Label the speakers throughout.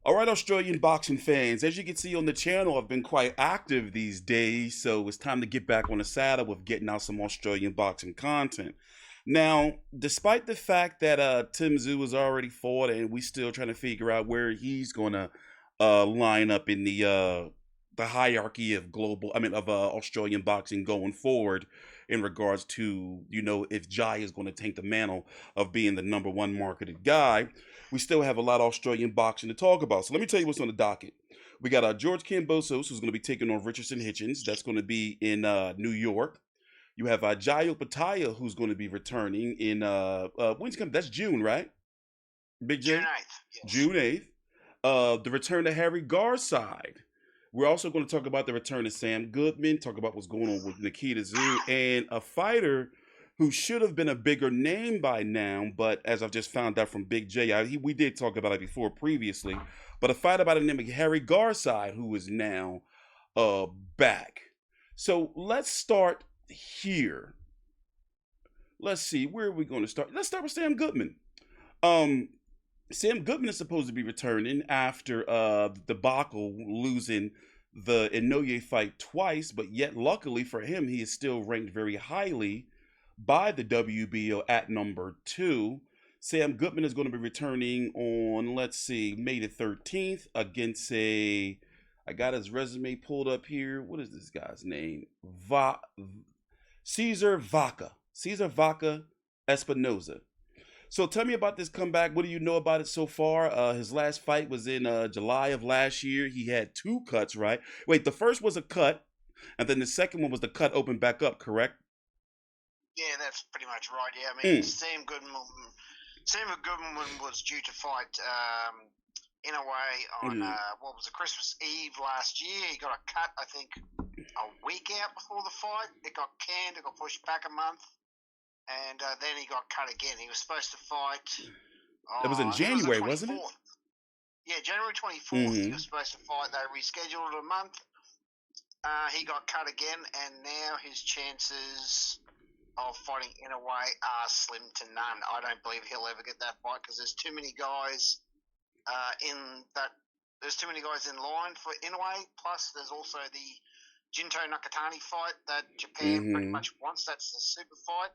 Speaker 1: All right, Australian boxing fans. As you can see on the channel, I've been quite active these days, so it's time to get back on the saddle with getting out some Australian boxing content. Now, despite the fact that Tszyu was already fought, and we still trying to figure out where he's gonna line up in the hierarchy of Australian boxing going forward, in regards to if Jai is going to take the mantle of being the number one marketed guy, we still have a lot of Australian boxing to talk about. So let me tell you what's on the docket. We got George Kambosos, who's going to be taking on Richardson Hitchins. That's going to be in New York. You have Jai Opetaia, who's going to be returning in when's coming? That's June, right? Big
Speaker 2: June
Speaker 1: J,
Speaker 2: 8th, yes.
Speaker 1: June 8th. The return to Harry Garside. We're also going to talk about the return of Sam Goodman, talk about what's going on with Nikita Tszyu, and a fighter who should have been a bigger name by now, but as I've just found out from Big J, we did talk about it before previously, but a fighter by the name of Harry Garside, who is now uh, back. So let's start here. Let's see, where are we going to start? Let's start with Sam Goodman. Um, Sam Goodman is supposed to be returning after the debacle, losing the Inoue fight twice, but yet luckily for him, he is still ranked very highly by the WBO at number two. Sam Goodman is going to be returning on, let's see, May the 13th against I got his resume pulled up here. What is this guy's name? Caesar Vaca. Caesar Vaca Espinoza. So tell me about this comeback. What do you know about it so far? His last fight was in July of last year. He had two cuts, right? Wait, the first was a cut, and then the second one was the cut opened back up, correct?
Speaker 2: Yeah, that's pretty much right. Yeah, I mean,
Speaker 1: Mm.
Speaker 2: Sam Goodman was due to fight Inoue on
Speaker 1: Mm.
Speaker 2: what was it, Christmas Eve last year. He got a cut, I think, a week out before the fight. It got canned. It got pushed back a month, and then he got cut again. He was supposed to fight.
Speaker 1: That was in
Speaker 2: I think it was the
Speaker 1: January, wasn't it?
Speaker 2: 24th. Yeah, January 24th. He
Speaker 1: Mm-hmm.
Speaker 2: was supposed to fight. They rescheduled it a month. He got cut again, and now his chances of fighting in a way are slim to none. I don't believe he'll ever get that fight because there's too many guys in that. There's too many guys in line for Inoue. Plus, there's also the Jinto Nakatani fight that Japan pretty
Speaker 1: Mm-hmm.
Speaker 2: much wants. That's the super fight.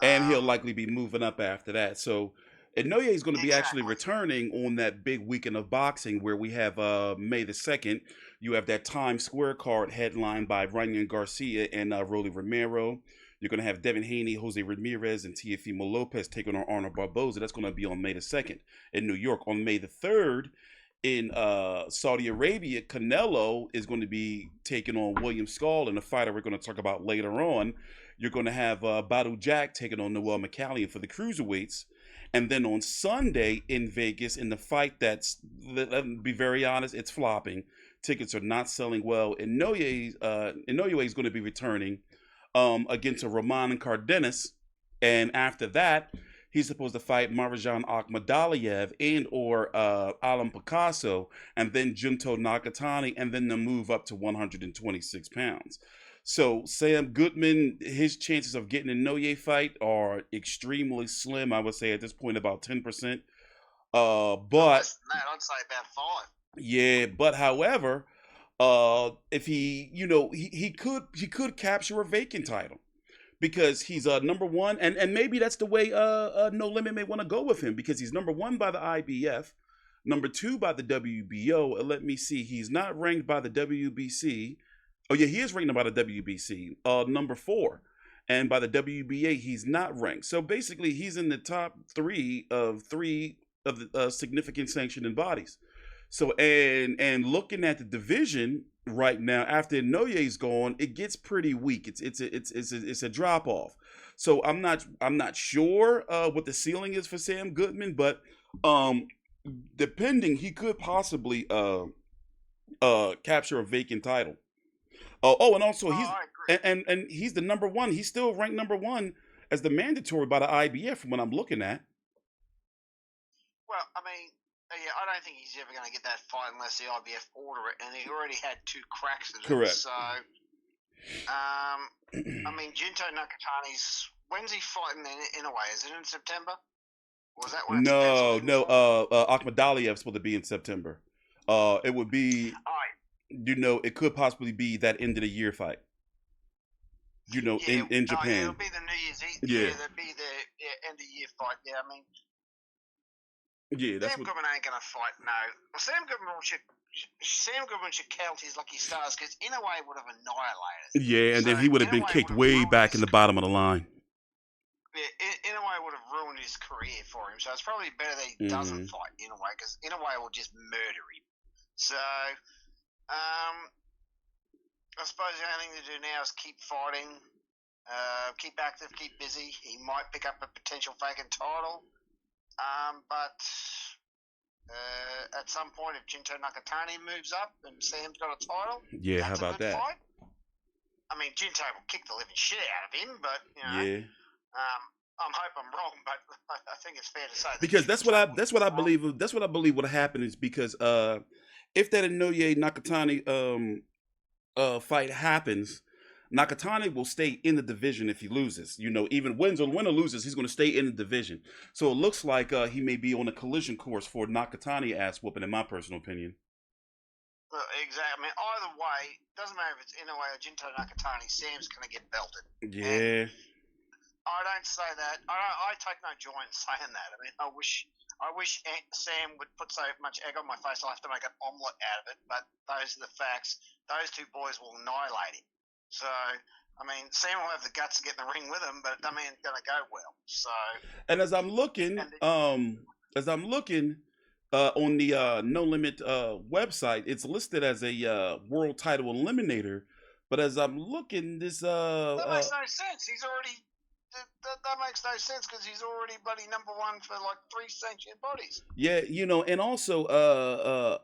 Speaker 1: And he'll
Speaker 2: Um,
Speaker 1: likely be moving up after that. So Inoue is going to be actually
Speaker 2: exactly.
Speaker 1: returning on that big weekend of boxing where we have May the 2nd. You have that Times Square card headlined by Ryan Garcia and Rolly Romero. You're going to have Devin Haney, Jose Ramirez, and Teofimo Lopez taking on Arnold Barboza. That's going to be on May the 2nd in New York. On May the 3rd, in Saudi Arabia, Canelo is going to be taking on William Skull, and a fighter we're going to talk about later on. You're going to have Badu Jack taking on Noel McCallion for the cruiserweights. And then on Sunday in Vegas, in the fight let me be very honest, it's flopping. Tickets are not selling well. Inoue is going to be returning against a Roman Cardenas. And after that, he's supposed to fight Marjan Akhmadaliev and or Alan Picasso, and then Junto Nakatani, and then the move up to 126 pounds. So Sam Goodman, his chances of getting a Inoue fight are extremely slim. I would say at this point about 10%.
Speaker 2: Not
Speaker 1: But
Speaker 2: less than that. I'd say about five.
Speaker 1: yeah, but however, if he could capture a vacant title because he's number one, and maybe that's the way No Limit may want to go with him because he's number one by the IBF, number two by the WBO. Let me see, he's not ranked by the WBC. Oh yeah, he is ranked by the WBC, number four, and by the WBA he's not ranked. So basically, he's in the top three of the significant sanctioning bodies. So and looking at the division right now after Inoye's gone, it gets pretty weak. It's a drop off. So I'm not sure what the ceiling is for Sam Goodman, but um depending, he could possibly capture a vacant title. Oh, and also
Speaker 2: Oh, I agree.
Speaker 1: and he's the number one. He's still ranked number one as the mandatory by the IBF from what I'm looking at.
Speaker 2: Well, I mean, yeah, I don't think he's ever going to get that fight unless the IBF order it, and he already had two cracks at it.
Speaker 1: Correct.
Speaker 2: So, I mean, Jinto Nakatani's when's he fighting in a way? Is it in September? Was that when it's
Speaker 1: No,
Speaker 2: penciled in
Speaker 1: no.
Speaker 2: for?
Speaker 1: Akhmadaliev is supposed to be in September. It would be,
Speaker 2: Oh,
Speaker 1: it could possibly be that end of the year fight.
Speaker 2: yeah.
Speaker 1: In
Speaker 2: Oh, yeah.
Speaker 1: Japan.
Speaker 2: It'll be the New Year's Eve.
Speaker 1: Yeah,
Speaker 2: Yeah, that'd be the end of year fight. Yeah, I mean,
Speaker 1: yeah. That's
Speaker 2: Sam
Speaker 1: what.
Speaker 2: Goodman ain't gonna fight. No, well, Sam Goodman should count his lucky stars because Inoue would have annihilated him.
Speaker 1: Yeah, and
Speaker 2: So
Speaker 1: then he would have been
Speaker 2: Inoue
Speaker 1: kicked
Speaker 2: would have
Speaker 1: way
Speaker 2: ruined
Speaker 1: back in
Speaker 2: his
Speaker 1: the bottom of the line.
Speaker 2: Inoue would have ruined his career for him. So it's probably better that he doesn't fight Inoue because Inoue will just murder him. So I suppose the only thing to do now is keep fighting, keep active, keep busy. He might pick up a potential vacant title, but at some point, if Jinto Nakatani moves up and Sam's got a title,
Speaker 1: Yeah, how
Speaker 2: that's a
Speaker 1: about
Speaker 2: good
Speaker 1: that?
Speaker 2: fight. I mean, Jinto will kick the living shit out of him, but
Speaker 1: Yeah,
Speaker 2: I'm hope I'm wrong, but I think it's fair to say that
Speaker 1: because that's what I
Speaker 2: wrong.
Speaker 1: believe. That's what I believe would happen is because if that Inoue Nakatani fight happens, Nakatani will stay in the division if he loses. Even win or loses, he's going to stay in the division. So it looks like he may be on a collision course for Nakatani ass whooping, in my personal opinion.
Speaker 2: Exactly. I mean, either way, doesn't matter if it's Inoue or Jinto Nakatani, Sam's going to get belted.
Speaker 1: Yeah.
Speaker 2: And I don't say that. I take no joy in saying that. I mean, I wish Sam would put so much egg on my face I'll have to make an omelette out of it. But those are the facts. Those two boys will annihilate him. So, I mean, Sam will have the guts to get in the ring with him, but I mean, it's going to go well. So,
Speaker 1: and as I'm looking, on the No Limit website, it's listed as a world title eliminator. But as I'm looking, this
Speaker 2: that makes no sense. He's already. That makes no sense because he's already bloody number one for like 3 sanctioned bodies.
Speaker 1: Yeah, and also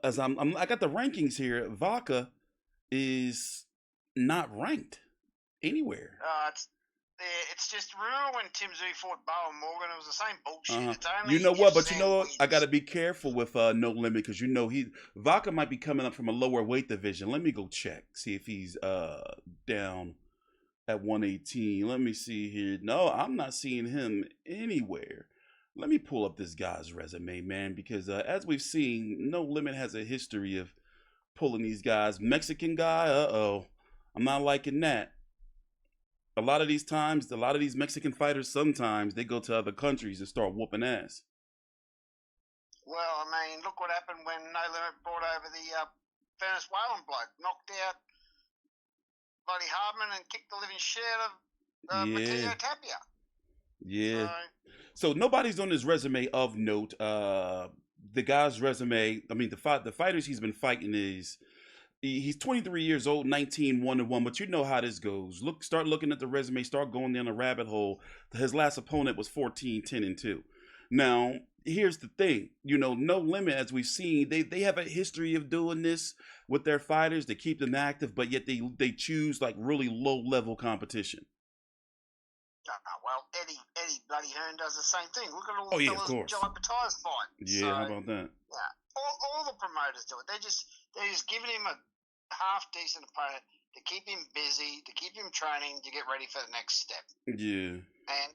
Speaker 1: as I got the rankings here, Vaca is not ranked anywhere.
Speaker 2: It's just remember when Tszyu fought Bowen Morgan? It was the same bullshit. It's only
Speaker 1: you know what? But
Speaker 2: Sam
Speaker 1: you know what?
Speaker 2: wins.
Speaker 1: I got to be careful with No Limit because Vaca might be coming up from a lower weight division. Let me go check, see if he's down at 118. Let me see here. No, I'm not seeing him anywhere. Let me pull up this guy's resume, man, because as we've seen, No Limit has a history of pulling these guys. Mexican guy, I'm not liking that. A lot of these Mexican fighters, sometimes they go to other countries and start whooping ass.
Speaker 2: Well, I mean, look what happened when No Limit brought over the Venezuelan bloke, knocked out bloody Hardman and kicked the living shit out of Matteo Tapia.
Speaker 1: Yeah. So nobody's on his resume of note. The guy's resume, I mean, the fighters he's been fighting is he's 23 years old, 19 1-1, but you know how this goes. Start looking at the resume, start going down a rabbit hole. His last opponent was 14 10-2. Now, here's the thing, No Limit, as we've seen, they have a history of doing this with their fighters to keep them active, but yet they choose like really low level competition.
Speaker 2: Well, Eddie Bloody Hearn does the same thing. Look at all
Speaker 1: Oh
Speaker 2: the
Speaker 1: yeah, of
Speaker 2: fellas
Speaker 1: course.
Speaker 2: Joe Opetaia's fight.
Speaker 1: Yeah,
Speaker 2: so,
Speaker 1: how about that?
Speaker 2: Yeah, all the promoters do it. They're just giving him a half decent opponent to keep him busy, to keep him training, to get ready for the next step.
Speaker 1: Yeah.
Speaker 2: And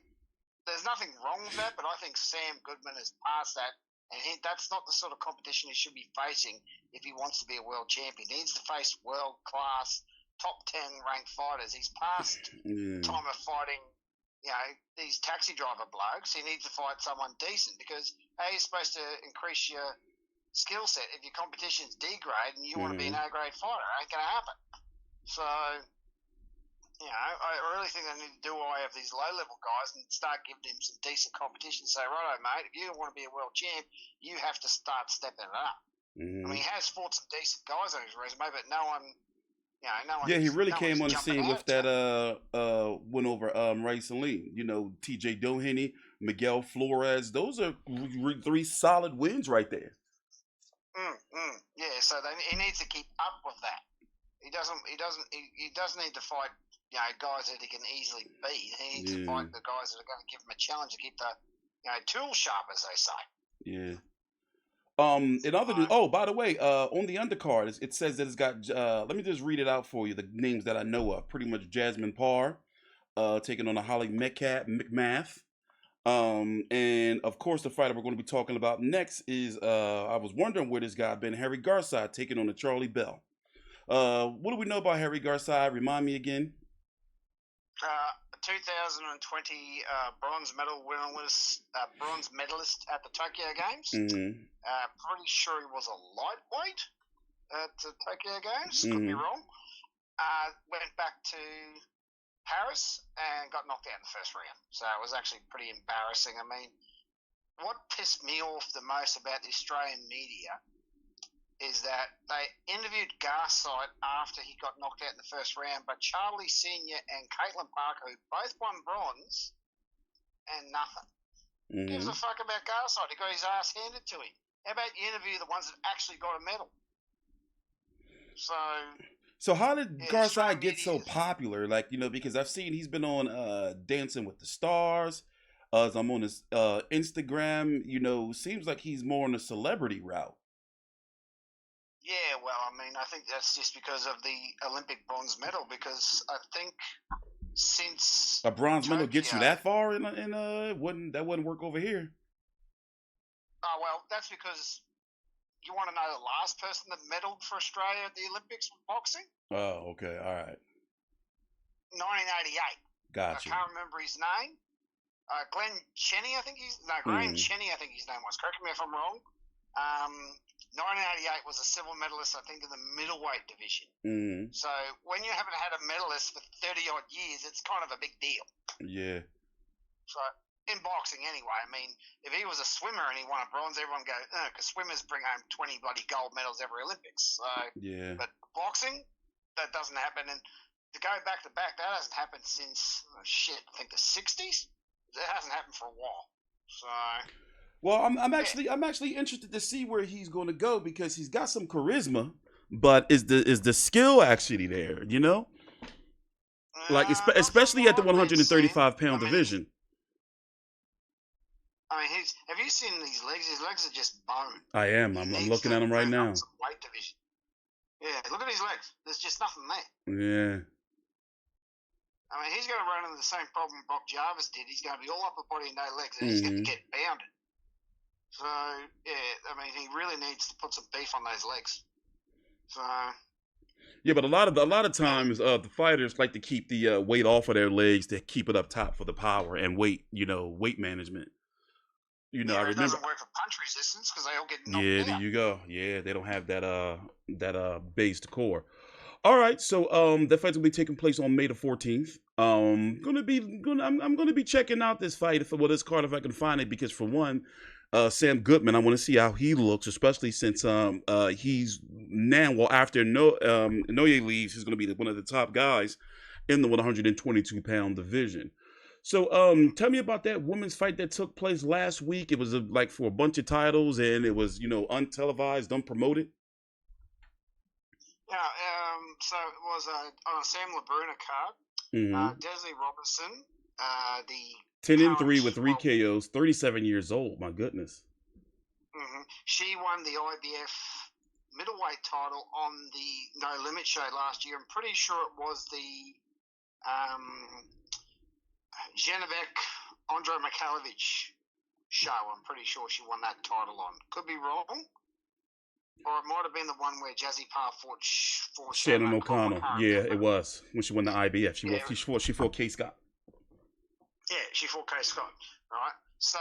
Speaker 2: there's nothing wrong with that, but I think Sam Goodman has passed that, and that's not the sort of competition he should be facing if he wants to be a world champion. He needs to face world class, top 10 ranked fighters. He's past time of fighting, these taxi driver blokes. He needs to fight someone decent because you're supposed to increase your skill set. If your competition's D grade and you want to be an A grade fighter, it ain't going to happen. So, I really think they need to do away with these low level guys and start giving them some decent competition. Say, righto, mate, if you want to be a world champ, you have to start stepping it up. I mean, he has fought some decent guys on his resume, but no one.
Speaker 1: Yeah, he really came on the scene with that win over recently. TJ Doheny, Miguel Flores. Those are 3 solid wins right there.
Speaker 2: Yeah, so he needs to keep up with that. He doesn't need to fight guys that he can easily beat. He needs to fight the guys that are going to give him a challenge to keep the tool sharp, as they say.
Speaker 1: Yeah. In other news, by the way, on the undercard, it says that it's got. Let me just read it out for you. The names that I know of, pretty much Jasmine Parr, taking on a Holly McMath. And of course, the fighter we're going to be talking about next is I was wondering where this guy been, Harry Garside taking on a Charlie Bell. What do we know about Harry Garside? Remind me again.
Speaker 2: 2020 bronze medalist at the Tokyo Games.
Speaker 1: Mm-hmm.
Speaker 2: Pretty sure he was a lightweight at the Tokyo Games.
Speaker 1: Mm-hmm.
Speaker 2: Could be wrong. Went back to Paris and got knocked out in the first round. So it was actually pretty embarrassing. I mean, what pissed me off the most about the Australian media is that they interviewed Garside after he got knocked out in the first round, but Charlie Sr. and Caitlin Parker, who both won bronze, and nothing.
Speaker 1: Mm-hmm.
Speaker 2: Gives a fuck about Garside. He got his ass handed to him. How about you interview the ones that actually got a medal?
Speaker 1: So how did Garside get so popular? Like, you know, because I've seen he's been on Dancing with the Stars. As I'm on his Instagram, you know, seems like he's more on the celebrity route.
Speaker 2: Yeah, well, I mean, I think that's just because of the Olympic bronze medal. Because I think since
Speaker 1: a bronze medal
Speaker 2: Tokyo,
Speaker 1: gets you that far, wouldn't work over here?
Speaker 2: Oh well, that's because you want to know the last person that medaled for Australia at the Olympics with boxing.
Speaker 1: Oh, okay, all right.
Speaker 2: 1988.
Speaker 1: Gotcha.
Speaker 2: I can't remember his name. Graham Cheney, I think his name was. Correct me if I'm wrong. 1988 was a silver medalist, I think, in the middleweight division.
Speaker 1: Mm-hmm.
Speaker 2: So when you haven't had a medalist for 30-odd years, it's kind of a big deal.
Speaker 1: Yeah.
Speaker 2: So in boxing, anyway, I mean, if he was a swimmer and he won a bronze, everyone go, because swimmers bring home 20 bloody gold medals every Olympics. So,
Speaker 1: yeah.
Speaker 2: But boxing, that doesn't happen. And to go back to back, that hasn't happened since, I think the 60s. It hasn't happened for a while. So...
Speaker 1: Well, I'm actually interested to see where he's going to go because he's got some charisma, but is the skill actually there? You know, like especially at the 135-pound division.
Speaker 2: I mean, have you seen these legs? His legs are just bone.
Speaker 1: I am. I'm looking at him right now.
Speaker 2: Weight division. Yeah, look at his legs. There's just nothing there.
Speaker 1: Yeah.
Speaker 2: I mean, he's going to run into the same problem Brock Jarvis did. He's going to be all upper body and no legs, and he's going to get bounded. So, yeah, I mean, he really needs to put some beef on those legs. So...
Speaker 1: Yeah, but a lot of times the fighters like to keep the weight off of their legs to keep it up top for the power and weight management. You know, I remember. It
Speaker 2: doesn't work for punch resistance because they all get knocked out.
Speaker 1: Yeah, there you go. Yeah, they don't have that based core. All right, so that fight's gonna be taking place on May the 14th. I'm gonna be checking out this fight this card if I can find it because for one, Sam Goodman, I want to see how he looks, especially since he's now after Inoue leaves, he's gonna be one of the top guys in the 122-pound division. So tell me about that women's fight that took place last week. It was like for a bunch of titles, and it was untelevised, unpromoted.
Speaker 2: Yeah, so it was on a Sam LaBruna card. Desley Robertson, the
Speaker 1: 10-3 with 3 KOs, 37 years old. My goodness.
Speaker 2: Mm-hmm. She won the IBF middleweight title on the No Limit show last year. I'm pretty sure it was the Genevieve Andre Mikhailovich show. I'm pretty sure she won that title on. Could be wrong. Or it might have been the one where Jazzy Parr fought
Speaker 1: Shannon O'Connell. Yeah, it was when she won the IBF. She fought Kay Scott.
Speaker 2: Yeah, she fought Kay Scott. Right. So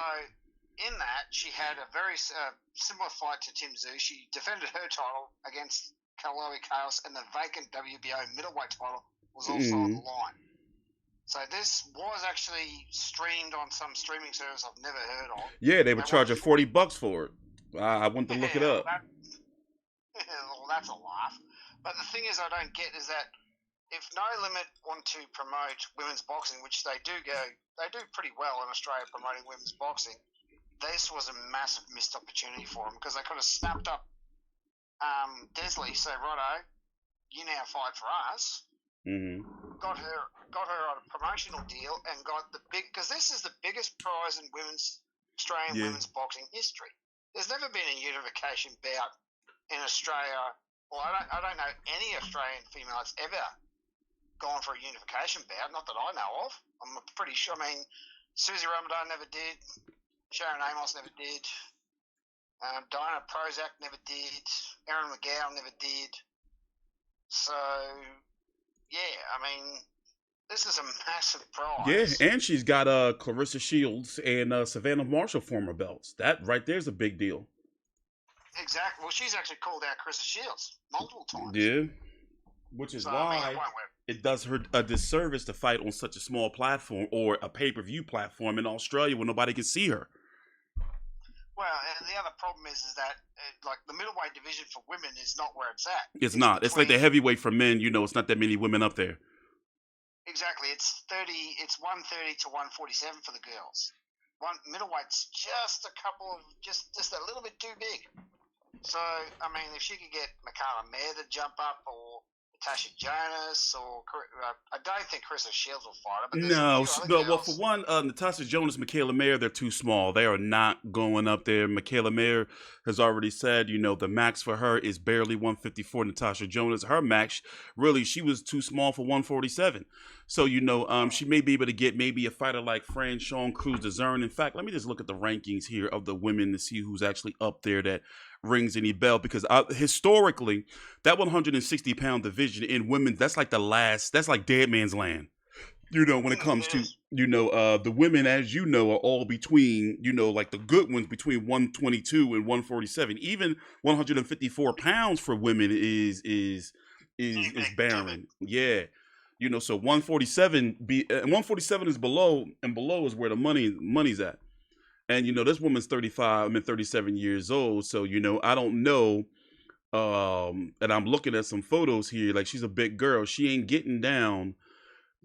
Speaker 2: in that, she had a very similar fight to Tim Tszyu. She defended her title against Kaloe Chaos, and the vacant WBO middleweight title was also on the line. So this was actually streamed on some streaming service I've never heard of.
Speaker 1: Yeah, they were charging $40 for it. I went to look it up.
Speaker 2: Well, that's a laugh. But the thing is I don't get is that if No Limit want to promote women's boxing, which they do pretty well in Australia promoting women's boxing, this was a massive missed opportunity for them because they could have snapped up Desley, say, righto, you now fight for us. Mm-hmm. Got her on a promotional deal and got the big, because this is the biggest prize in Australian women's boxing history. There's never been a unification bout in Australia. Well, I don't know any Australian female that's ever gone for a unification bout. Not that I know of. I'm pretty sure. I mean, Susie Ramadan never did. Sharon Amos never did. Diana Prozac never did. Erin McGowan never did. So, yeah, I mean, this is a massive
Speaker 1: Yeah,
Speaker 2: prize.
Speaker 1: and she's got Clarissa Shields and Savannah Marshall former belts. That right there is a big deal.
Speaker 2: Exactly. Well, she's actually called out Clarissa Shields multiple times.
Speaker 1: Yeah, which is
Speaker 2: So,
Speaker 1: why
Speaker 2: I mean,
Speaker 1: it does her a disservice to fight on such a small platform or a pay-per-view platform in Australia where nobody can see her.
Speaker 2: Well, and the other problem is that like the middleweight division for women is not where it's at.
Speaker 1: It's not. It's like the heavyweight for men. You know, it's not that many women up there.
Speaker 2: Exactly. It's 30. It's 130 to 147 for the girls. Middleweight's just a couple of just a little bit too big. So I mean, if she could get Michaela Mayer to jump up, or Natasha Jonas, or I don't think Carissa Shields will fight her. But
Speaker 1: No. Well, for one, Natasha Jonas, Michaela Mayer, they're too small. They are not going up there. Michaela Mayer has already said, you know, the max for her is barely 154. Natasha Jonas, her max, really, she was too small for 147. So, you know, she may be able to get maybe a fighter like Fran Sean Cruz DeZern. In fact, let me just look at the rankings here of the women to see who's actually up there that rings any bell, because historically that 160-pound division in women, that's like that's like dead man's land, you know, when it comes to, you know, the women, as you know, are all between, you know, like the good ones between 122 and 147. Even 154 pounds for women is barren. Yeah, you know, so 147 is below, and below is where the money's at. And, you know, this woman's 37 years old. So, you know, I don't know. And I'm looking at some photos here. Like, she's a big girl. She ain't getting down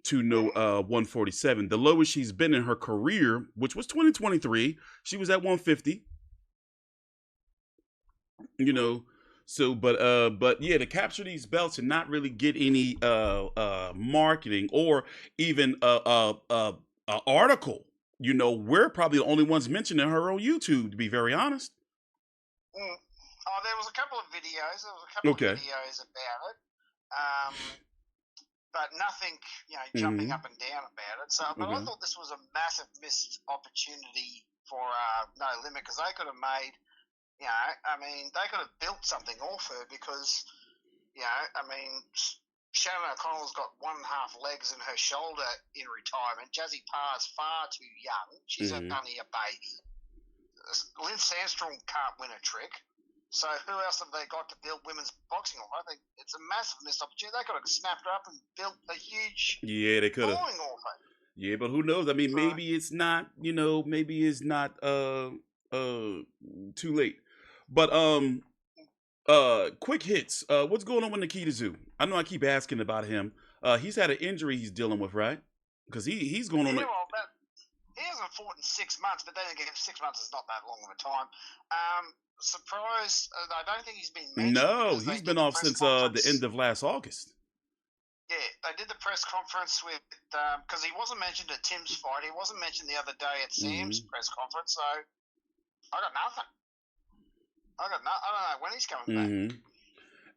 Speaker 1: to no 147. The lowest she's been in her career, which was 2023, she was at 150. You know, so but yeah, to capture these belts and not really get any marketing or even article. You know, we're probably the only ones mentioning her on YouTube, to be very honest.
Speaker 2: Oh, there was a couple of videos. There was a couple of videos about it, but nothing, you know, jumping up and down about it. So, but I thought this was a massive missed opportunity for No Limit, because they could have made, you know, I mean, they could have built something off her, because, you know, I mean, Shannon O'Connell's got 1.5 legs in her shoulder in retirement. Jazzy Parr's far too young. She's only a baby. Lynn Sandstrom can't win a trick. So who else have they got to build women's boxing on? I think it's a massive missed opportunity. They could have snapped her up and built a huge
Speaker 1: they could have.
Speaker 2: off her.
Speaker 1: Yeah, but who knows? I mean, maybe it's not, you know, maybe it's not too late. But quick hits. What's going on with Nikita Tszyu? I know I keep asking about him. He's had an injury he's dealing with, right? Because he's going on.
Speaker 2: He hasn't fought in 6 months, but then again, 6 months is not that long of a time. Surprise! I don't think he's been mentioned.
Speaker 1: No, he's been off since the end of last August.
Speaker 2: Yeah, they did the press conference with because he wasn't mentioned at Tim's fight. He wasn't mentioned the other day at Sam's press conference. So I got nothing. I don't know when he's coming back.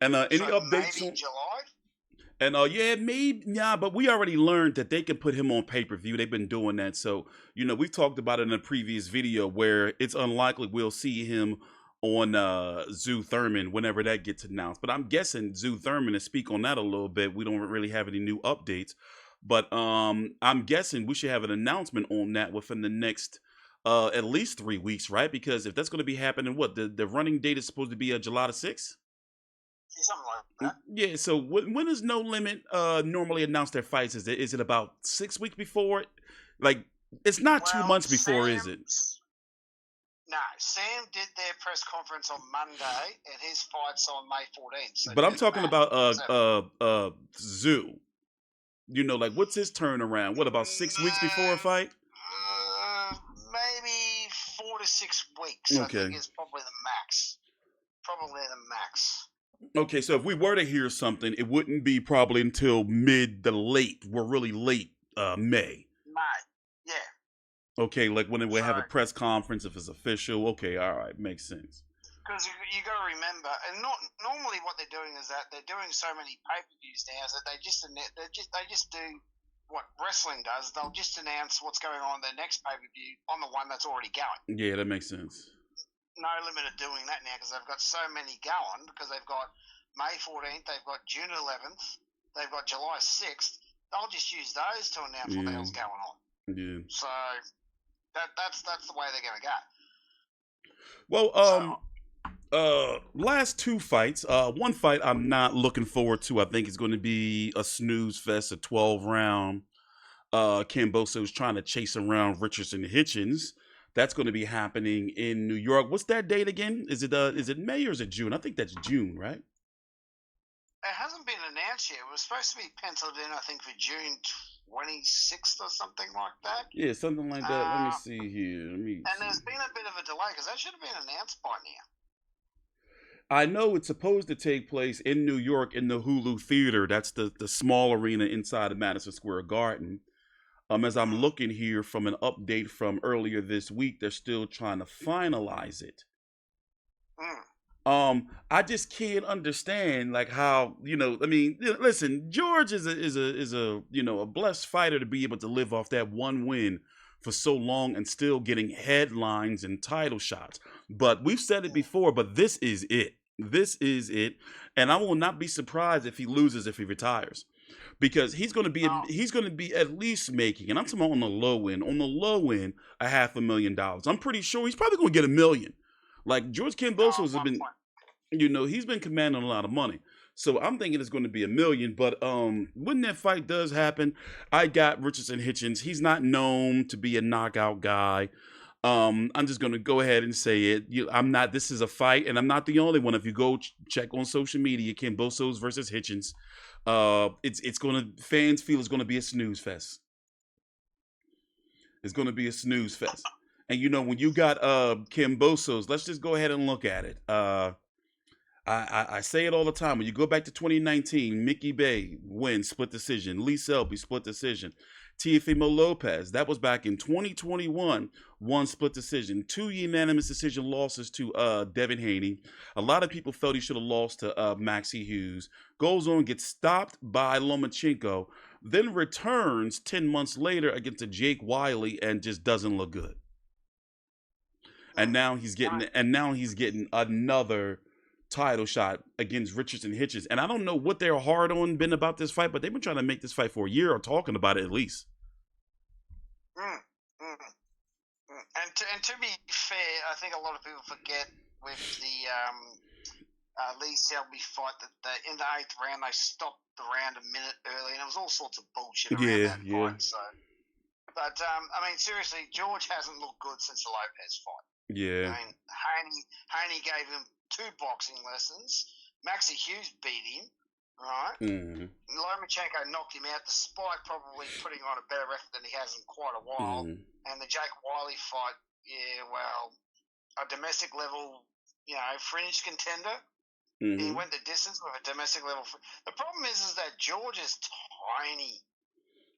Speaker 1: And any updates?
Speaker 2: Maybe July.
Speaker 1: And but we already learned that they can put him on pay-per-view. They've been doing that. So, you know, we've talked about it in a previous video where it's unlikely we'll see him on Tszyu Thurman whenever that gets announced. But I'm guessing Tszyu Thurman, to speak on that a little bit, we don't really have any new updates. But I'm guessing we should have an announcement on that within the next at least 3 weeks, right? Because if that's going to be happening, the running date is supposed to be July the 6th?
Speaker 2: Something like that.
Speaker 1: Yeah, so when does No Limit normally announce their fights? Is it about 6 weeks before? Like, it's not 2 months before, is it?
Speaker 2: No, Sam did their press conference on Monday, and his fight's on May 14th. So
Speaker 1: but I'm talking about Tszyu. You know, like, what's his turnaround? What, about 6 weeks before a fight?
Speaker 2: Maybe 4 to 6 weeks. Okay. I think is probably the max.
Speaker 1: Okay, so if we were to hear something, it wouldn't be probably until mid to late. We're really late, May.
Speaker 2: Yeah.
Speaker 1: Okay, like when we have a press conference, if it's official. Okay, all right, makes sense.
Speaker 2: Because you got to remember, and normally what they're doing is that they're doing so many pay-per-views now, that they just do what wrestling does, they'll just announce what's going on in their next pay-per-view on the one that's already going.
Speaker 1: Yeah, that makes sense.
Speaker 2: No limit of doing that now because they've got so many going, because they've got May 14th, they've got June 11th, they've got July 6th. They'll just use those to announce what the hell's going on.
Speaker 1: Yeah.
Speaker 2: So that's the way they're going to go.
Speaker 1: Well, last two fights. One fight I'm not looking forward to. I think it's going to be a snooze fest, a 12-round. Kambosos trying to chase around Richardson Hitchins. That's going to be happening in New York. What's that date again? Is it May or is it June? I think that's June, right?
Speaker 2: It hasn't been announced yet. It was supposed to be penciled in, I think, for June 26th or something like that.
Speaker 1: Yeah, something like that. Let me see here.
Speaker 2: And there's been a bit of a delay because that should have been announced by now.
Speaker 1: I know it's supposed to take place in New York in the Hulu Theater. That's the small arena inside of Madison Square Garden. As I'm looking here from an update from earlier this week, they're still trying to finalize it. I just can't understand like how, I mean, listen, George is a blessed fighter to be able to live off that one win for so long and still getting headlines and title shots. But we've said it before, but this is it. This is it. And I will not be surprised if he loses, if he retires. Because he's going to be at least making, and I'm talking about on the low end, $500,000. I'm pretty sure he's probably going to get $1 million. Like George Kambosos has been, he's been commanding a lot of money. So I'm thinking it's going to be $1 million. But when that fight does happen, I got Richardson Hitchins. He's not known to be a knockout guy. I'm just going to go ahead and say it. This is a fight, and I'm not the only one. If you go check on social media, Kambosos versus Hitchins. Fans feel it's gonna be a snooze fest. It's gonna be a snooze fest. And when you got Kambosos, let's just go ahead and look at it. I say it all the time. When you go back to 2019, Mickey Bay wins split decision. Lee Selby split decision. Teofimo Lopez, that was back in 2021, one split decision. 2 unanimous decision losses to Devin Haney. A lot of people felt he should have lost to Maxie Hughes. Goes on, gets stopped by Lomachenko, then returns 10 months later against a Jake Wiley and just doesn't look good. And now he's getting another title shot against Richardson Hitchins. And I don't know what their hard on been about this fight, but they've been trying to make this fight for a year or talking about it at least.
Speaker 2: And to be fair, I think a lot of people forget with the Lee Selby fight that in the 8th round they stopped the round a minute early, and it was all sorts of bullshit around that fight. So, but I mean, seriously, George hasn't looked good since the Lopez fight.
Speaker 1: Yeah.
Speaker 2: I mean, Haney gave him 2 boxing lessons. Maxie Hughes beat him, right? Lomachenko knocked him out, despite probably putting on a better record than he has in quite a while. And the Jake Wiley fight, a domestic level, fringe contender. He went the distance with a domestic level. The problem is that George is tiny.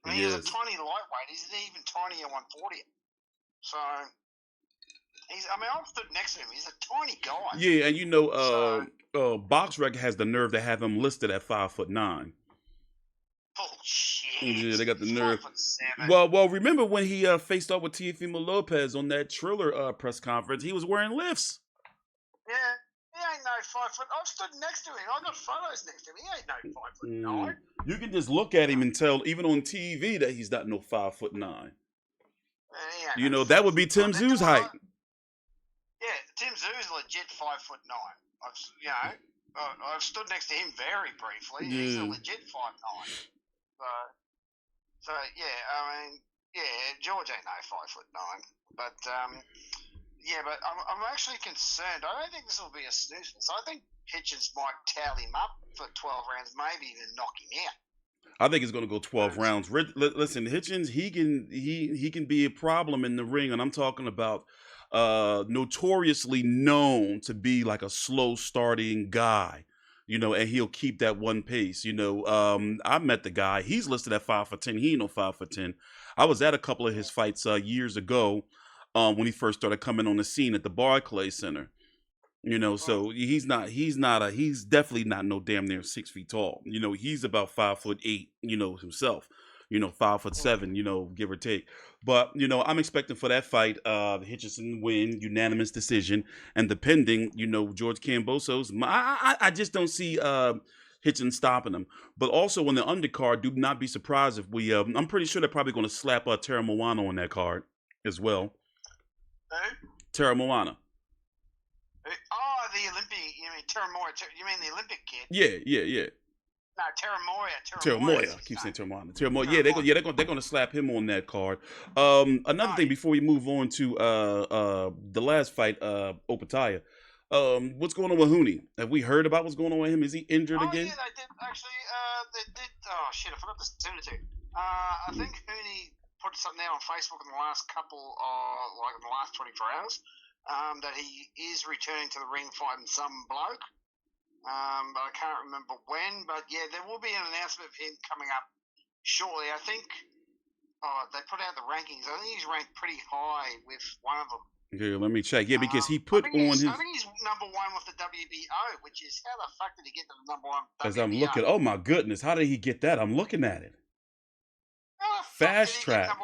Speaker 2: I mean, he's a tiny lightweight. He's even tinier 140. So... I've stood next to him. He's a tiny guy.
Speaker 1: Yeah, and BoxRec has the nerve to have him listed at 5'9".
Speaker 2: Bullshit.
Speaker 1: Yeah, they got the nerve.
Speaker 2: 5'7".
Speaker 1: Well, remember when he faced off with Teofimo Lopez on that Triller press conference? He was wearing lifts.
Speaker 2: Yeah, he ain't no 5 foot. I've stood next to him. I got photos next to him. He ain't no 5'9".
Speaker 1: You can just look at him and tell, even on TV, that he's not no 5'9". That would be Tim Tszyu's height.
Speaker 2: Yeah, Tim Tszyu's legit 5'9". I've stood next to him very briefly. Yeah. He's a legit 5'9". So George ain't no 5'9". But but I'm actually concerned. I don't think this will be a snooze fest. I think Hitchins might towel him up for 12 rounds, maybe even knock him out.
Speaker 1: I think it's going to go 12 rounds. Listen, Hitchins, he can be a problem in the ring, and I'm talking about notoriously known to be like a slow starting guy, and he'll keep that one pace. I met the guy. He's listed at 5'10". He ain't no 5'10". I was at a couple of his fights years ago when he first started coming on the scene at the Barclays Center. So he's definitely not no damn near 6 feet tall. He's about 5'8", himself. 5'7", give or take. But I'm expecting for that fight, Hitchins win, unanimous decision, and depending, George Kambosos, I just don't see Hitchins stopping him. But also on the undercard, do not be surprised if we. I'm pretty sure they're probably going to slap Terra Moana on that card as well.
Speaker 2: Who?
Speaker 1: Terra Moana.
Speaker 2: Oh, the Olympic. You mean Terra Moya? You mean the Olympic kid?
Speaker 1: Yeah.
Speaker 2: No, Terra Moya.
Speaker 1: Terra Moya. I keep saying Terra Moana. Terra Moya. Yeah, they're gonna slap him on that card. Another thing before we move on to the last fight, Opetaia. What's going on with Huni? Have we heard about what's going on with him? Is he injured again?
Speaker 2: Yeah, they did actually. They did. Oh shit, I forgot to send it to you. I think Huni put something out on Facebook in the last in the last 24 hours, that he is returning to the ring fighting some bloke. But I can't remember when. But yeah, there will be an announcement of him coming up shortly. I think. They put out the rankings. I think he's ranked pretty high with one of them.
Speaker 1: Okay, let me check. Yeah, because he put on his.
Speaker 2: I think he's number one with the WBO, which is how the fuck did he get to the number one?
Speaker 1: As I'm looking, oh my goodness, how did he get that? I'm looking at it. Fast track.
Speaker 2: He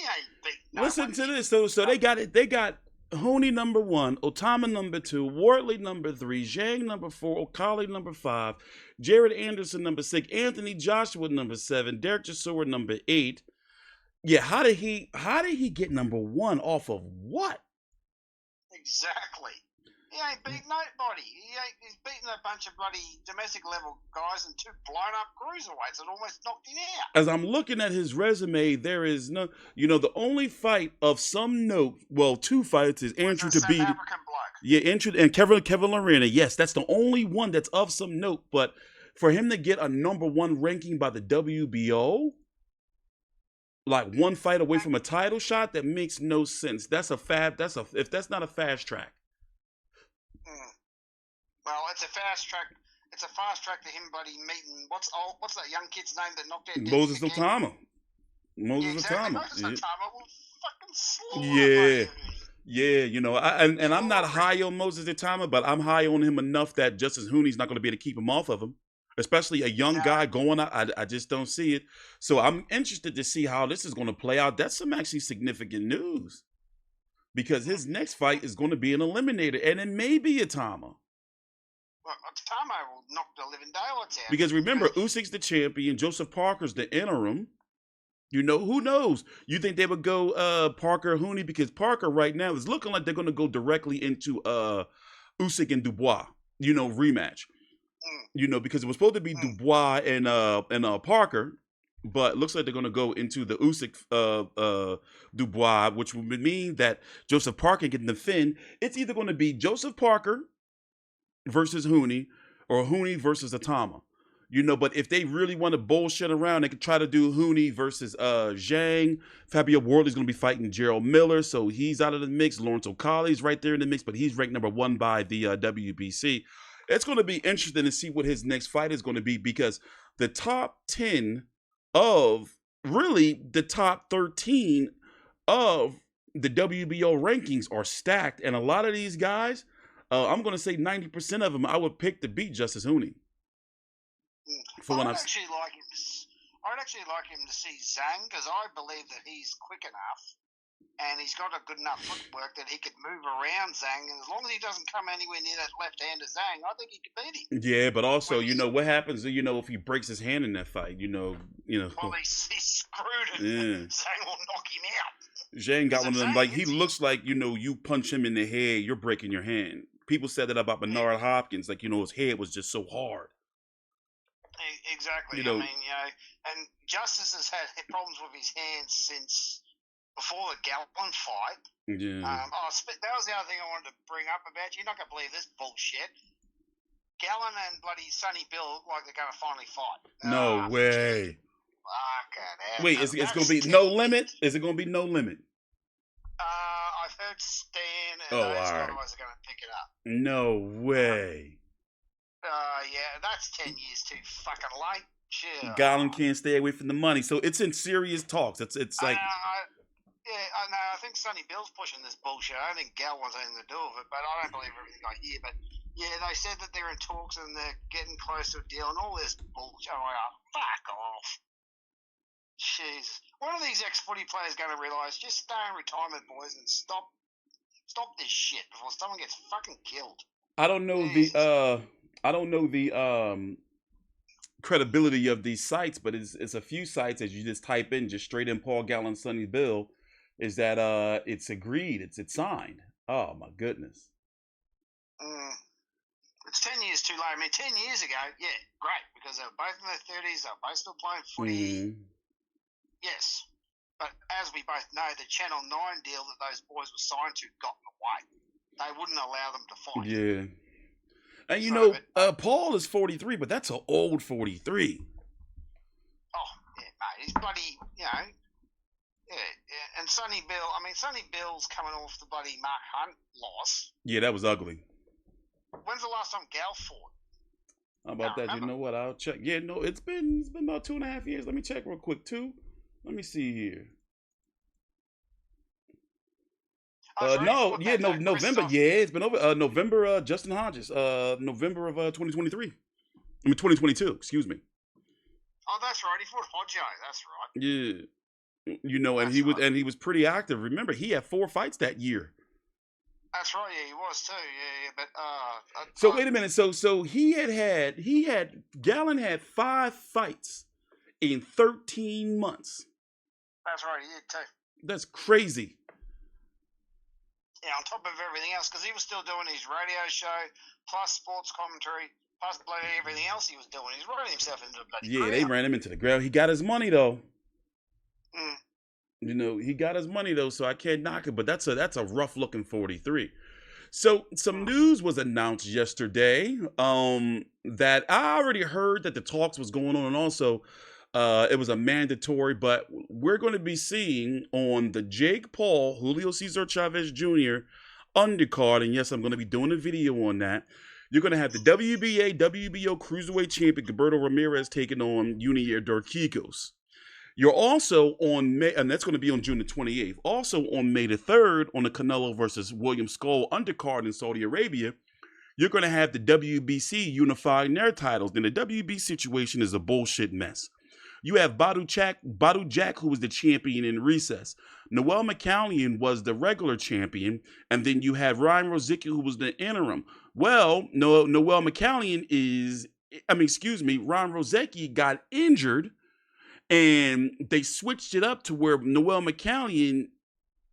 Speaker 2: ain't beat.
Speaker 1: Listen to this. So they got it. They got Huni number 1, Otama number 2, Wortley number 3, Zhang number 4, Okali number 5, Jared Anderson number 6, Anthony Joshua number 7, Derek Chisora number 8. Yeah, how did he get number 1 off of what?
Speaker 2: Exactly. He ain't beat nobody. He's beaten a bunch of bloody domestic level guys and 2 blown up cruiserweights that almost knocked him out.
Speaker 1: As I'm looking at his resume, there is no, the only fight of some note, well, 2 fights is Andrew to beat.
Speaker 2: South African bloke.
Speaker 1: Yeah, Andrew and Kevin Lorena. Yes, that's the only one that's of some note. But for him to get a number 1 ranking by the WBO, like 1 fight away from a title shot, that makes no sense. If that's not a fast track.
Speaker 2: Well, it's a fast track. It's a fast track to him, buddy, meeting what's that young kid's name that knocked out
Speaker 1: Moses Otama.
Speaker 2: Moses Otama will fucking slaughter.
Speaker 1: Yeah, I'm not high on Moses Otama, but I'm high on him enough that Justice Huni's not going to be able to keep him off of him. Especially a young guy going out. I just don't see it. So I'm interested to see how this is going to play out. That's some actually significant news. Because his next fight is going to be an eliminator, and it may be Otama.
Speaker 2: Well, Otama will knock the living daylights out.
Speaker 1: Because remember, Usyk's the champion, Joseph Parker's the interim. Who knows? You think they would go Parker Huni? Because Parker right now is looking like they're going to go directly into Usyk and Dubois, rematch. Because it was supposed to be Dubois and Parker, but it looks like they're going to go into the Usyk Dubois, which would mean that Joseph Parker can defend. It's either going to be Joseph Parker versus Huni or Huni versus Otama. But if they really want to bullshit around, they could try to do Huni versus Zhang. Fabio Wortley's going to be fighting Gerald Miller, so he's out of the mix. Lawrence Okali's right there in the mix, but he's ranked number 1 by the WBC. It's going to be interesting to see what his next fight is going to be, because the top 10 of really the top 13 of the WBO rankings are stacked. And a lot of these guys, I'm going to say 90% of them, I would pick to beat Justice Huni.
Speaker 2: I'd actually like him to see Zhang, because I believe that he's quick enough and he's got a good enough footwork that he could move around Zhang, and as long as he doesn't come anywhere near that left hand of Zhang, I think he could beat him.
Speaker 1: Yeah, but also, what happens, if he breaks his hand in that fight,
Speaker 2: Well, he's screwed him.
Speaker 1: Yeah.
Speaker 2: Zhang will knock him out.
Speaker 1: Zhang got one of them, he looks like, you punch him in the head, you're breaking your hand. People said that about Bernard Hopkins, his head was just so hard.
Speaker 2: Exactly. And Justice has had problems with his hands since before the Galvin fight.
Speaker 1: Yeah.
Speaker 2: That was the other thing I wanted to bring up about you. You're not going to believe this bullshit. Gallon and bloody Sonny Bill look like they're going to finally fight.
Speaker 1: No way.
Speaker 2: Wait,
Speaker 1: it's going to be no limit? Is it going to be no limit?
Speaker 2: I've heard Stan and those guys are going to pick it up.
Speaker 1: No way.
Speaker 2: Yeah, that's 10 years too fucking late. Sure.
Speaker 1: Gallon can't stay away from the money, so it's in serious talks. It's like.
Speaker 2: I think Sonny Bill's pushing this bullshit. I don't think Gal wants anything to do with it, but I don't believe everything I hear. But yeah, they said that they're in talks and they're getting close to a deal and all this bullshit. I'm like, fuck off. Jesus. When are these ex-footy players going to realise, just stay in retirement, boys, and stop this shit before someone gets fucking killed?
Speaker 1: I don't know the credibility of these sites, but it's a few sites as you just type in just straight in Paul Gallen Sonny Bill, is that it's agreed, it's signed. Oh my goodness.
Speaker 2: It's 10 years too late. I mean, 10 years ago, yeah, great, because they were both in their 30s, they were both still playing footy. Yes. But as we both know, the Channel 9 deal that those boys were signed to got in the way. They wouldn't allow them to fight.
Speaker 1: Yeah. And you
Speaker 2: So,
Speaker 1: know, Paul is 43, but that's an old 43.
Speaker 2: Oh, yeah, mate. He's bloody, you know. Yeah. And Sonny Bill, I mean, Sonny Bill's coming off the bloody Mark Hunt loss.
Speaker 1: Yeah, that was ugly.
Speaker 2: When's the last time Gal fought?
Speaker 1: How about that?
Speaker 2: Remember.
Speaker 1: You know what? I'll check. Yeah, no, it's been about 2.5 years. Let me check real quick too. Let me see here. November. Yeah, it's been over. November. Justin Hodges. November of 2023. I mean 2022. Excuse me.
Speaker 2: Oh, that's right. He fought Hodjo. That's right.
Speaker 1: Yeah. You know, and he was pretty active. Remember, he had 4 fights that year.
Speaker 2: That's right. Yeah, he was too. Yeah. But
Speaker 1: so wait a minute. So Gallen had 5 fights in 13 months.
Speaker 2: That's right. He did too.
Speaker 1: That's crazy.
Speaker 2: Yeah, on top of everything else, because he was still doing his radio show, plus sports commentary, plus bloody everything else he was doing. He's running himself into the bloody career.
Speaker 1: They ran him into the ground. He got his money though. You know, he got his money though, so I can't knock it. But that's a rough looking 43. So some news was announced yesterday that I already heard that the talks was going on, and also it was a mandatory, but we're going to be seeing on the Jake Paul, Julio Cesar Chavez Jr. undercard, and yes, I'm going to be doing a video on that. You're going to have the WBA, WBO Cruiserweight Champion Gilberto Ramirez taking on Junior Dorquicos. You're also on May, and that's going to be on June the 28th. Also on May the 3rd, on the Canelo versus William Skull undercard in Saudi Arabia, you're going to have the WBC unifying their titles. Then the WBC situation is a bullshit mess. You have Badu Jack, who was the champion in recess. Noel McCallion was the regular champion. And then you have Ryan Rozicki, who was the interim. Well, Noel McCallion Ryan Rozicki got injured. And they switched it up to where Noel McCallion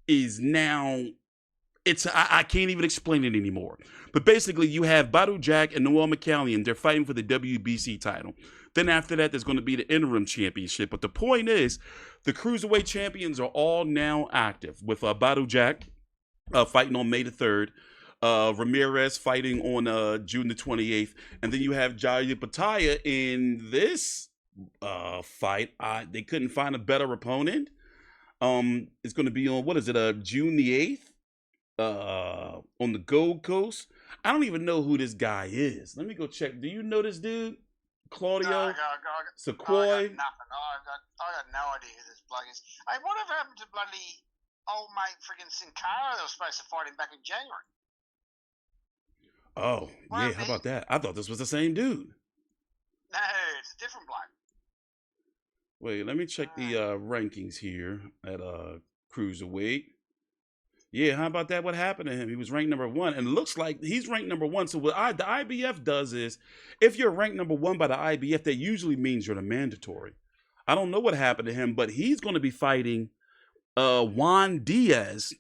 Speaker 1: is now, I can't even explain it anymore. But basically, you have Badu Jack and Noel McCallion. They're fighting for the WBC title. Then after that, there's going to be the interim championship. But the point is, the Cruiserweight champions are all now active, with Badu Jack fighting on May the 3rd. Ramirez fighting on June the 28th. And then you have Jai Opetaia in this fight. They couldn't find a better opponent. It's going to be on, June the 8th on the Gold Coast. I don't even know who this guy is. Let me go check. Do you know this dude? Claudio Sequoy?
Speaker 2: I got nothing. I got no idea who this bloke is. Hey, whatever happened to bloody old mate friggin' Sin Cara that was supposed to fight him back in January?
Speaker 1: Oh, yeah, how about that? I thought this was the same dude.
Speaker 2: No, it's a different bloke.
Speaker 1: Wait, let me check the rankings here at Cruiserweight. Yeah, how about that? What happened to him? He was ranked number 1, and it looks like he's ranked number 1. So what the IBF does is, if you're ranked number 1 by the IBF, that usually means you're the mandatory. I don't know what happened to him, but he's going to be fighting Juan Diaz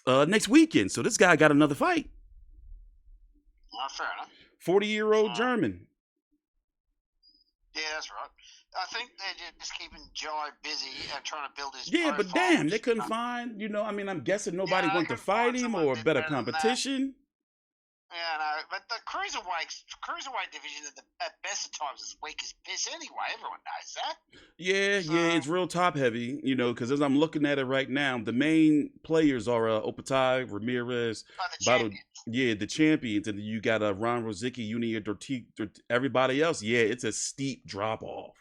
Speaker 1: next weekend. So this guy got another fight.
Speaker 2: Fair enough.
Speaker 1: 40-year-old German.
Speaker 2: Yeah, that's right. I think they're just keeping Jai busy and trying to build his
Speaker 1: profile. But damn, they couldn't find, I'm guessing nobody wanted to fight him or better competition.
Speaker 2: Yeah, no, but the cruiserweight division at best of times is weak as piss anyway. Everyone knows that.
Speaker 1: Yeah, it's real top heavy, because as I'm looking at it right now, the main players are Opetaia, Ramirez, the champions, and you got Ron Rozicki, Junior Dorquicos, everybody else. Yeah, it's a steep drop off.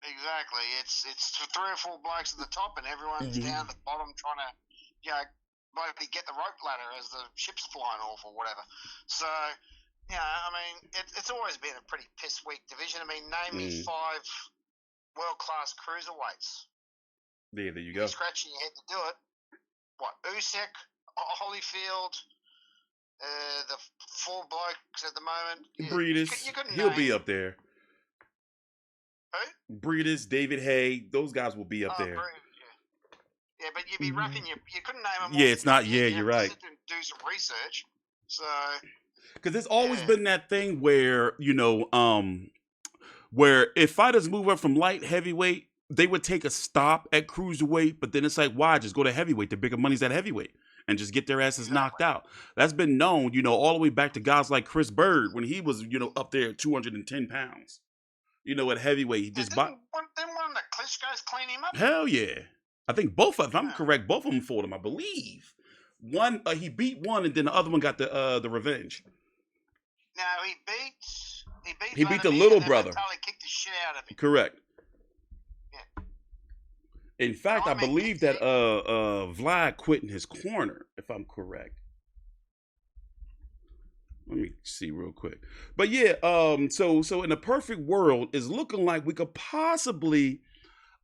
Speaker 2: Exactly. It's 3 or 4 blokes at the top, and everyone's down at the bottom trying to, maybe get the rope ladder as the ship's flying off or whatever. So, it's always been a pretty piss weak division. I mean, name me 5 world-class cruiserweights.
Speaker 1: Yeah, there you
Speaker 2: You're
Speaker 1: go.
Speaker 2: scratching your head to do it. What, Usyk, Holyfield, the 4 blokes at the moment.
Speaker 1: Breedis,
Speaker 2: You couldn't
Speaker 1: he'll
Speaker 2: name...
Speaker 1: be up there.
Speaker 2: Who?
Speaker 1: Breedis, David Hay, those guys will be up there.
Speaker 2: Yeah, but you'd be racking you couldn't name them all.
Speaker 1: Yeah, it's not.
Speaker 2: Yeah,
Speaker 1: you're right.
Speaker 2: Sit and do some research. So,
Speaker 1: because there's always been that thing where where if fighters move up from light heavyweight, they would take a stop at cruiserweight, but then it's like, why just go to heavyweight? The bigger money's at heavyweight, and just get their asses knocked out. That's been known, all the way back to guys like Chris Bird when he was, up there at 210 pounds. At heavyweight, he just
Speaker 2: didn't one of the Klitschko's clean him up?
Speaker 1: Hell yeah. I think both of them, if I'm correct, both of them fought him, I believe. One, he beat one, and then the other one got the revenge.
Speaker 2: No, he beat
Speaker 1: the little brother.
Speaker 2: Totally kicked the shit out of him.
Speaker 1: Correct.
Speaker 2: Yeah.
Speaker 1: In fact, I believe that Vlad quit in his corner, if I'm correct. Let me see real quick. But yeah, so in a perfect world, it's looking like we could possibly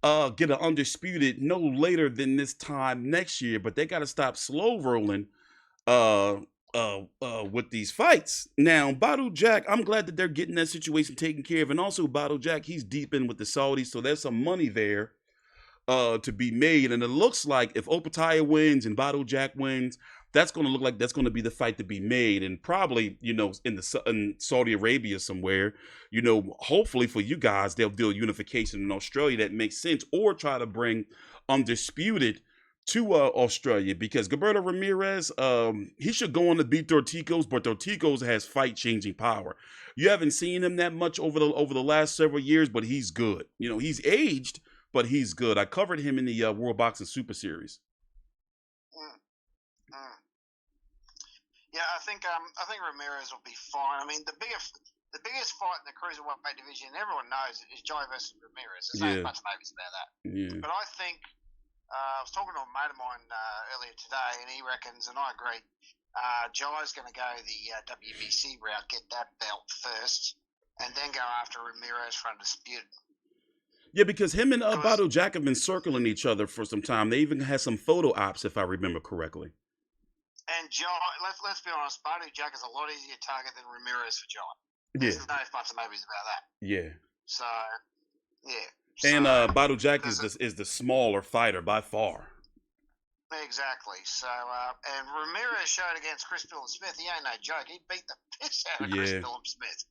Speaker 1: get an undisputed no later than this time next year, but they got to stop slow rolling with these fights. Now, Badu Jack, I'm glad that they're getting that situation taken care of, and also Badu Jack, he's deep in with the Saudis, so there's some money there to be made, and it looks like if Opetaia wins and Badu Jack wins, that's going to look like that's going to be the fight to be made, and probably in Saudi Arabia somewhere, hopefully for you guys they'll do a unification in Australia that makes sense, or try to bring undisputed to Australia, because Gilberto Ramirez, he should go on to beat Dorticos, but Dorticos has fight-changing power. You haven't seen him that much over the last several years, but he's good. He's aged, but he's good. I covered him in the World Boxing Super Series.
Speaker 2: Yeah, I think Ramirez will be fine. I mean, the biggest fight in the cruiserweight division, everyone knows, is Jai versus Ramirez. There's not much maybes about that.
Speaker 1: Yeah.
Speaker 2: But I think I was talking to a mate of mine earlier today, and he reckons, and I agree, Jai's going to go the WBC route, get that belt first, and then go after Ramirez for undisputed.
Speaker 1: Yeah, because him and Badu Jack have been circling each other for some time. They even had some photo ops, if I remember correctly.
Speaker 2: And Jai, let's be honest, Badu Jack is a lot easier target than Ramirez for Jai. There's no buts and maybes about that.
Speaker 1: Yeah.
Speaker 2: So, yeah.
Speaker 1: And Badu Jack is the smaller fighter by far.
Speaker 2: Exactly. So, and Ramirez showed against Chris Smith, he ain't no joke. He beat the piss out of Chris Smith.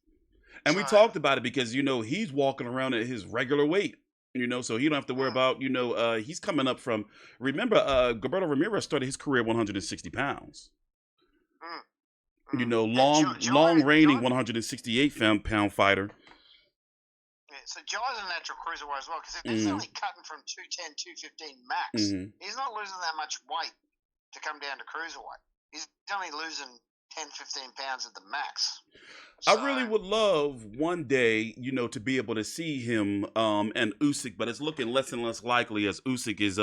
Speaker 1: And we talked about it because, he's walking around at his regular weight. So he don't have to worry about, he's coming up from, remember, Gilberto Ramirez started his career at 160 pounds. Long reigning 168 pound fighter.
Speaker 2: Yeah, so Jai's a natural cruiserweight as well, because he's only cutting from 210, 215 max. He's not losing that much weight to come down to cruiserweight. He's only losing 10, 15 pounds at the max. So,
Speaker 1: I really would love one day, to be able to see him and Usyk, but it's looking less and less likely, as Usyk is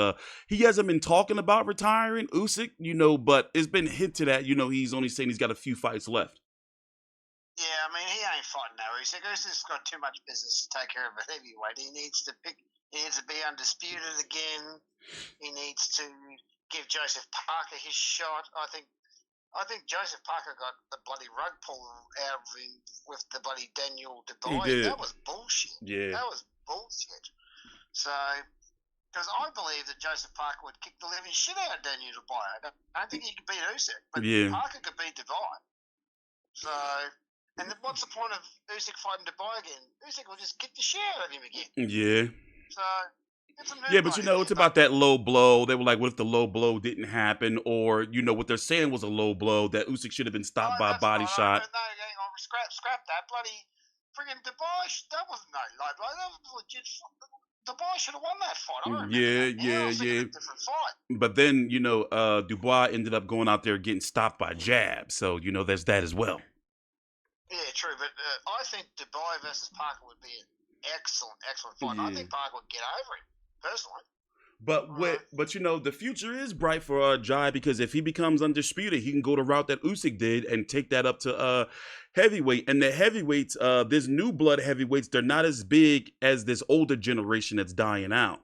Speaker 1: he hasn't been talking about retiring, Usyk, but it's been hinted at, he's only saying he's got a few fights left.
Speaker 2: Yeah, I mean, he ain't fighting now. Usyk's got too much business to take care of at heavyweight. He needs to be undisputed again. He needs to give Joseph Parker his shot. I think Joseph Parker got the bloody rug pulled out of him with the bloody Daniel Dubois. That was bullshit.
Speaker 1: Yeah.
Speaker 2: That was bullshit. So, because I believe that Joseph Parker would kick the living shit out of Daniel Dubois. I don't think he could beat Usyk, but Parker could beat Dubois. So, and what's the point of Usyk fighting Dubois again? Usyk will just kick the shit out of him again.
Speaker 1: Yeah.
Speaker 2: So,
Speaker 1: yeah, but it's about that low blow. They were like, what if the low blow didn't happen? Or, what they're saying was a low blow, that Usyk should have been stopped by a body shot.
Speaker 2: No, scrap that. Bloody friggin' Dubois, that wasn't no low blow. That was legit. Dubois should have won that fight. I remember that. Yeah. A different fight.
Speaker 1: But then, Dubois ended up going out there getting stopped by jabs. So, there's that as well.
Speaker 2: Yeah, true. But I think Dubois versus Parker would be an excellent fight. I think Parker would get over him, personally.
Speaker 1: But the future is bright for Jai, because if he becomes undisputed, he can go the route that Usyk did and take that up to heavyweight. And the heavyweights, this new blood heavyweights, they're not as big as this older generation that's dying out.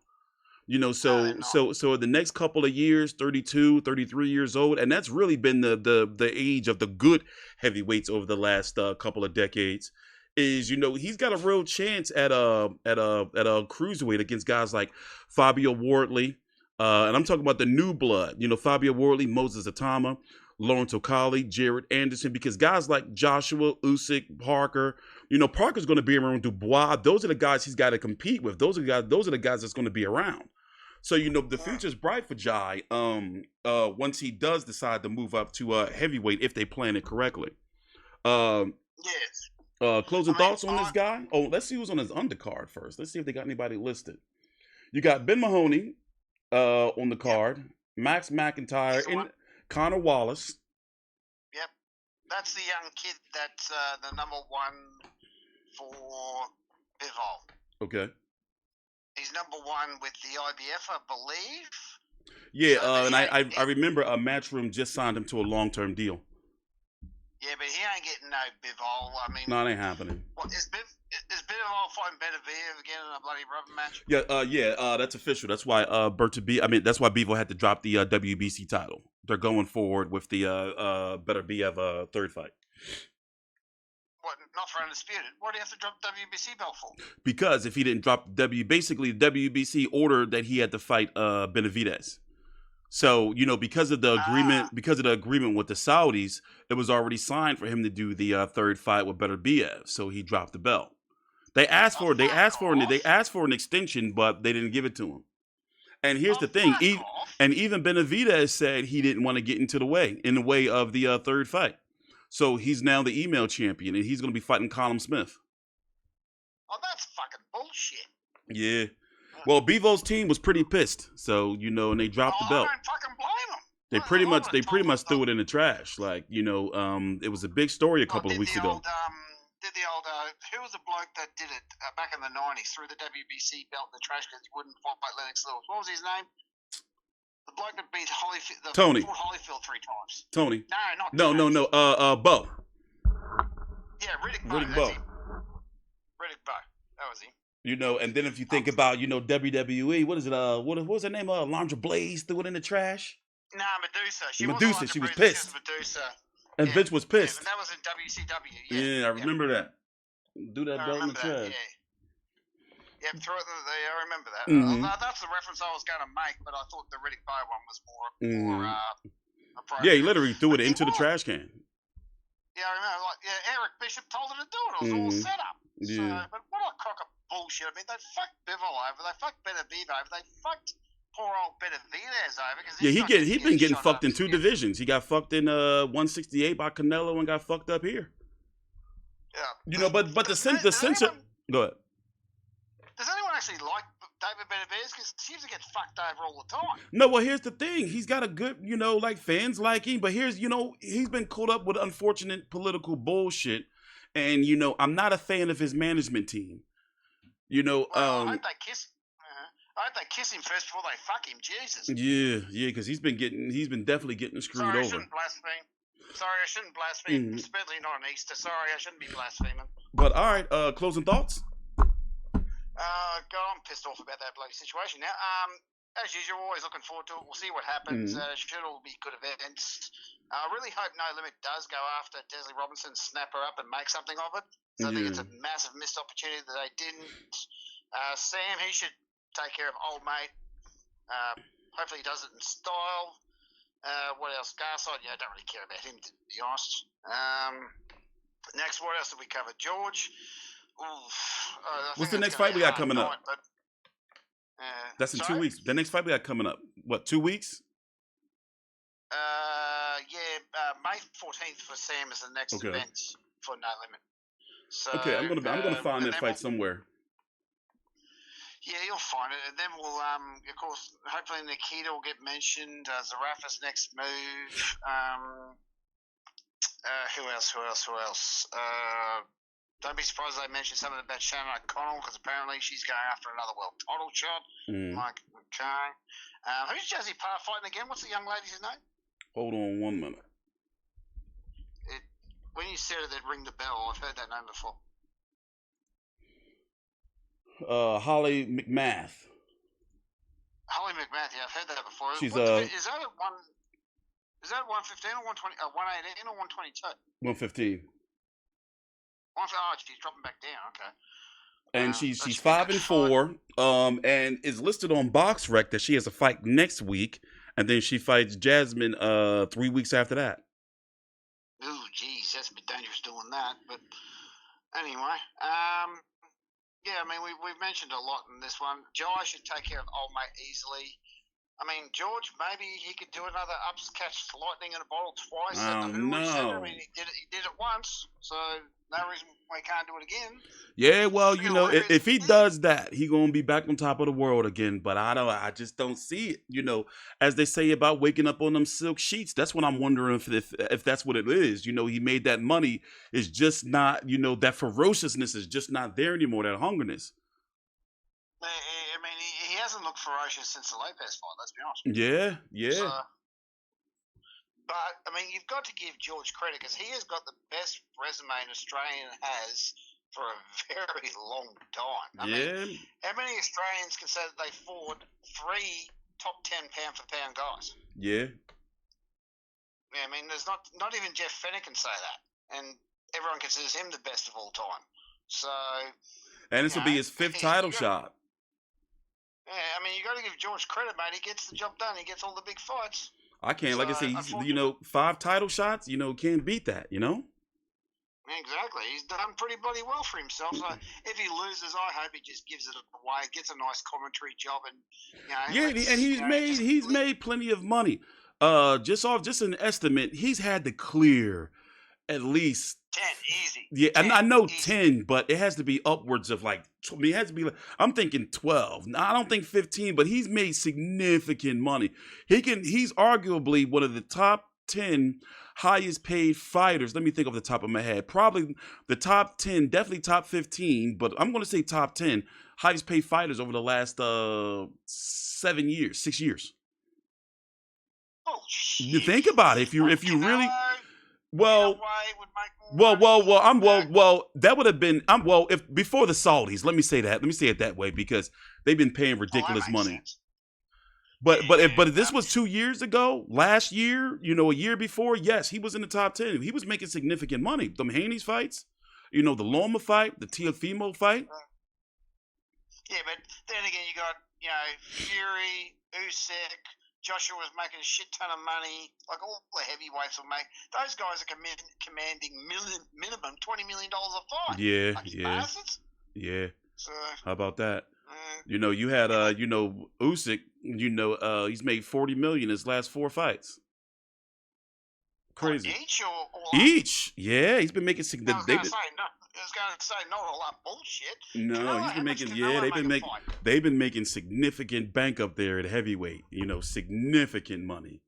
Speaker 2: No,
Speaker 1: So
Speaker 2: they're not.
Speaker 1: so the next couple of years, 32, 33 years old, and that's really been the age of the good heavyweights over the last couple of decades. Is he's got a real chance at a cruiserweight against guys like Fabio Wardley, and I'm talking about the new blood. Fabio Wardley, Moses Atama, Lawrence Okali, Jared Anderson, because guys like Joshua, Usyk, Parker, Parker's going to be around Dubois. Those are the guys he's got to compete with. Those are the guys that's going to be around. So the future's bright for Jai. Once he does decide to move up to heavyweight, if they plan it correctly.
Speaker 2: Yes.
Speaker 1: Closing thoughts on this guy? Oh, let's see who's on his undercard first. Let's see if they got anybody listed. You got Ben Mahoney on the card, yep. Max McIntyre, and Connor Wallace.
Speaker 2: Yep, that's the young kid that's the number one for Bivol.
Speaker 1: Okay.
Speaker 2: He's number one with the IBF, I believe.
Speaker 1: Yeah, so and I remember Matchroom just signed him to a long-term deal.
Speaker 2: Yeah, but he ain't getting no Bivol. I mean,
Speaker 1: no, it ain't happening.
Speaker 2: What, is Bivol fighting Benavidez again in a bloody rubber match?
Speaker 1: Yeah, that's official. That's why that's why Bivol had to drop the WBC title. They're going forward with the Beterbiev third fight.
Speaker 2: What, not for undisputed? What do you have to drop WBC belt for?
Speaker 1: Because if he didn't drop basically WBC ordered that he had to fight Benavidez. So, because of the agreement with the Saudis, it was already signed for him to do the third fight with Beterbiev. So he dropped the belt. They asked for an extension, but they didn't give it to him. And here's the thing, even Benavidez said he didn't want to get in the way of the third fight. So he's now the email champion, and he's going to be fighting Callum Smith.
Speaker 2: Oh, that's fucking bullshit.
Speaker 1: Yeah. Well, Bivol's team was pretty pissed, so and they dropped the belt.
Speaker 2: I don't fucking blame them.
Speaker 1: They pretty much threw it in the trash. Like it was a big story a couple of weeks ago.
Speaker 2: Who was the bloke that did it back in the 90s? Threw the WBC belt in the trash because he wouldn't fight Lennox Lewis. What was his name? The bloke that beat Holyfield.
Speaker 1: Tony.
Speaker 2: Fought Holyfield 3 times.
Speaker 1: Tony.
Speaker 2: No.
Speaker 1: Bo.
Speaker 2: Yeah, Riddick
Speaker 1: Bowe.
Speaker 2: Riddick Bowe. That was him.
Speaker 1: And then if you think about, WWE, what is it? What was her name? Alondra Blaze threw it in the trash.
Speaker 2: Nah, Medusa.
Speaker 1: She was pissed.
Speaker 2: Medusa.
Speaker 1: And Vince was pissed.
Speaker 2: Yeah, but that was in WCW.
Speaker 1: Yeah, I remember that. Do that belt in the trash.
Speaker 2: Yeah, throw it. I remember that.
Speaker 1: Mm-hmm.
Speaker 2: That's the reference I was going to make, but I thought the Riddick Bowe one was more appropriate.
Speaker 1: Yeah, he literally threw it into the trash can.
Speaker 2: Yeah, I remember. Eric Bishop told her to do it. It was all set up.
Speaker 1: Yeah.
Speaker 2: So, but what a crock of bullshit. I mean, they fucked Bivol over. They fucked Benavidez over. They fucked poor old Benavidez over.
Speaker 1: He's been getting fucked in two divisions. He got fucked in 168 by Canelo and got fucked up here.
Speaker 2: Yeah.
Speaker 1: But the censor. Go ahead.
Speaker 2: Does anyone actually like David Benavidez? Because he seems to get fucked over all the time.
Speaker 1: No, well, here's the thing. He's got a good, fans like him. But here's, he's been caught up with unfortunate political bullshit. And, I'm not a fan of his management team.
Speaker 2: I hope they kiss. I hope they kiss him first before they fuck him. Jesus.
Speaker 1: Yeah, because he's been definitely getting screwed over.
Speaker 2: I shouldn't blaspheme. Especially not on Easter. Sorry, I shouldn't be blaspheming.
Speaker 1: But all right, closing thoughts.
Speaker 2: God, I'm pissed off about that bloody situation now. As usual, always looking forward to it. We'll see what happens. Should all be good events. I really hope No Limit does go after Desley Robinson, snap her up, and make something of it. So I think it's a massive missed opportunity that they didn't. Sam, he should take care of old mate. Hopefully he does it in style. What else? Garside, I don't really care about him, to be honest. Next, what else have we covered? George.
Speaker 1: What's the next fight we got coming up? That's in 2 weeks. The next fight we got coming up. What, 2 weeks?
Speaker 2: May 14th for Sam is the next event for No Limit. So,
Speaker 1: okay, I'm gonna find that fight somewhere.
Speaker 2: Yeah, you'll find it, and then we'll of course, hopefully Nikita will get mentioned. Zarafa's next move. Who else? Don't be surprised they mentioned something about Shannon O'Connell because apparently she's going after another world title shot. Mike McCain. Who's Jazzy Parr fighting again? What's the young lady's name?
Speaker 1: Hold on 1 minute.
Speaker 2: When you said it, ring the bell. I've heard that name before.
Speaker 1: Holly McMath.
Speaker 2: Holly McMath, yeah, I've heard that before.
Speaker 1: She's
Speaker 2: is that at 115 or 120? 118 or 122?
Speaker 1: 115.
Speaker 2: Oh, she's dropping back down. Okay.
Speaker 1: And she's 5-4. And is listed on BoxRec that she has a fight next week, and then she fights Jasmine 3 weeks after that.
Speaker 2: Ooh, geez, that's a bit dangerous doing that. But anyway, yeah, I mean, we've mentioned a lot in this one. Jai should take care of old mate easily. I mean, George, maybe he could do another catch lightning in a bottle twice at the Inoue Center. I mean, he did it once, so no reason why he can't do it again.
Speaker 1: Yeah, well, you know, if he does that, he gonna be back on top of the world again. But I just don't see it. You know, as they say about waking up on them silk sheets. That's what I'm wondering if that's what it is. You know, he made that money. It's just not. You know, that ferociousness is just not there anymore. That hungerness.
Speaker 2: I mean, he hasn't looked ferocious since the Lopez fight, let's be honest.
Speaker 1: Yeah.
Speaker 2: So, but, I mean, you've got to give George credit because he has got the best resume an Australian has for a very long time. I mean, how many Australians can say that they fought 3 top 10 pound-for-pound guys?
Speaker 1: Yeah,
Speaker 2: I mean, there's not even Jeff Fenner can say that. And everyone considers him the best of all time. So...
Speaker 1: And this will be his 5th title shot.
Speaker 2: Yeah, I mean, you got to give George credit, mate. He gets the job done. He gets all the big fights.
Speaker 1: I can't, like I say, you know, 5 title shots, you know, can't beat that, you know?
Speaker 2: Exactly. He's done pretty bloody well for himself. So if he loses, I hope he just gives it away, gets a nice commentary job, and
Speaker 1: and he's made plenty of money. Just an estimate, he's had to clear at least
Speaker 2: 10 easy.
Speaker 1: Yeah,
Speaker 2: 10,
Speaker 1: and I know
Speaker 2: easy.
Speaker 1: 10, but it has to be upwards of like. I mean, it has to be like, I'm thinking 12. Now, I don't think 15, but he's made significant money. He's arguably one of the top 10 highest paid fighters. Let me think off the top of my head. Probably the top 10, definitely top 15, but I'm going to say top 10 highest paid fighters over the last 6 years.
Speaker 2: Oh shit!
Speaker 1: You think about it. If you really. Well, that would have been if before the Saudis. Let me say it that way because they've been paying ridiculous money.
Speaker 2: Sense.
Speaker 1: But if this was 2 years ago, last year, you know, a year before, yes, he was in the top 10. He was making significant money. The Haney's fights, you know, the Loma fight, the Teofimo fight.
Speaker 2: Yeah, but then again, you got Fury, Usyk. Joshua was making a shit ton of money, like all the heavyweights will make. Those guys are commanding minimum $20 million a fight.
Speaker 1: Yeah. So, how about that? You know, you had Usyk. You know, he's made $40 million his last 4 fights. Crazy. Each? Yeah, he's been making significant.
Speaker 2: I was going to say not all that bullshit.
Speaker 1: No, he's been making. Yeah, they've been making significant bank up there at heavyweight. You know, significant money.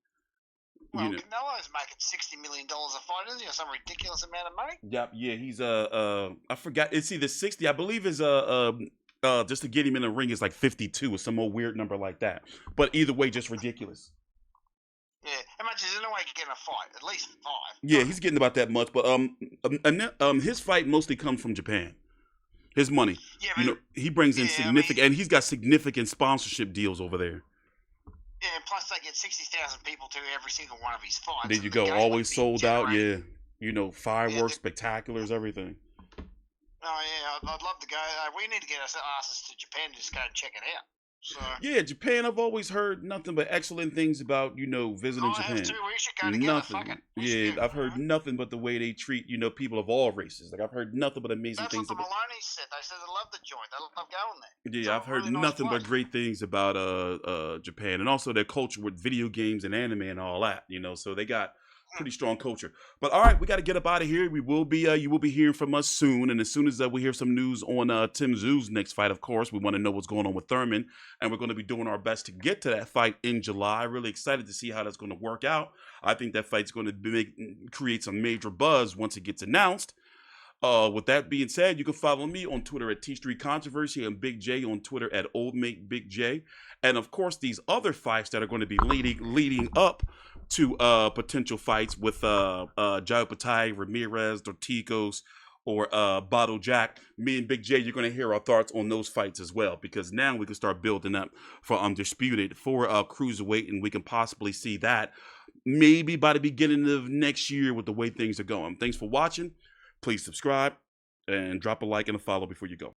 Speaker 2: Well, Canelo's making $60 million a fight, isn't he? Or some ridiculous amount of money.
Speaker 1: Yep. Yeah, he's I forgot. It's either 60. I believe is just to get him in the ring is like 52 or some old weird number like that. But either way, just ridiculous.
Speaker 2: Yeah, how much is Inoue getting a fight? At least 5.
Speaker 1: Yeah, he's getting about that much. But his fight mostly comes from Japan. His money. Yeah, but, you know, he brings in significant, and he's got significant sponsorship deals over there.
Speaker 2: Yeah, and plus they get 60,000 people to every single one of his fights.
Speaker 1: There you go, always sold out. Yeah, you know, fireworks, spectaculars, everything.
Speaker 2: Oh yeah, I'd love to go. We need to get our asses to Japan and just go and check it out. So,
Speaker 1: yeah, Japan. I've always heard nothing but excellent things about, you know, visiting Japan.
Speaker 2: I have too. We should go together.
Speaker 1: Nothing. Yeah, I've heard nothing but the way they treat, you know, people of all races. Like I've heard nothing but amazing things.
Speaker 2: That's what the Maloney said. They said they love the joint. They love going there.
Speaker 1: Yeah, I've heard nothing but great things about Japan, and also their culture with video games and anime and all that. You know, so they got pretty strong culture. But all right, we got to get up out of here. We will be you will be hearing from us soon, and as soon as we hear some news on Tszyu's next fight, of course, we want to know what's going on with Thurman, and we're going to be doing our best to get to that fight in July. Really excited to see how that's going to work out. I think that fight's going to create some major buzz once it gets announced. With that being said, you can follow me on Twitter at TstreeT Controversy and Big J on Twitter at Old Mate Big J. And of course, these other fights that are going to be leading up to potential fights with Jai Opetaia, Ramirez, Dorticos, or Bottle Jack. Me and Big J, you're going to hear our thoughts on those fights as well, because now we can start building up for Undisputed for Cruiserweight, and we can possibly see that maybe by the beginning of next year with the way things are going. Thanks for watching. Please subscribe and drop a like and a follow before you go.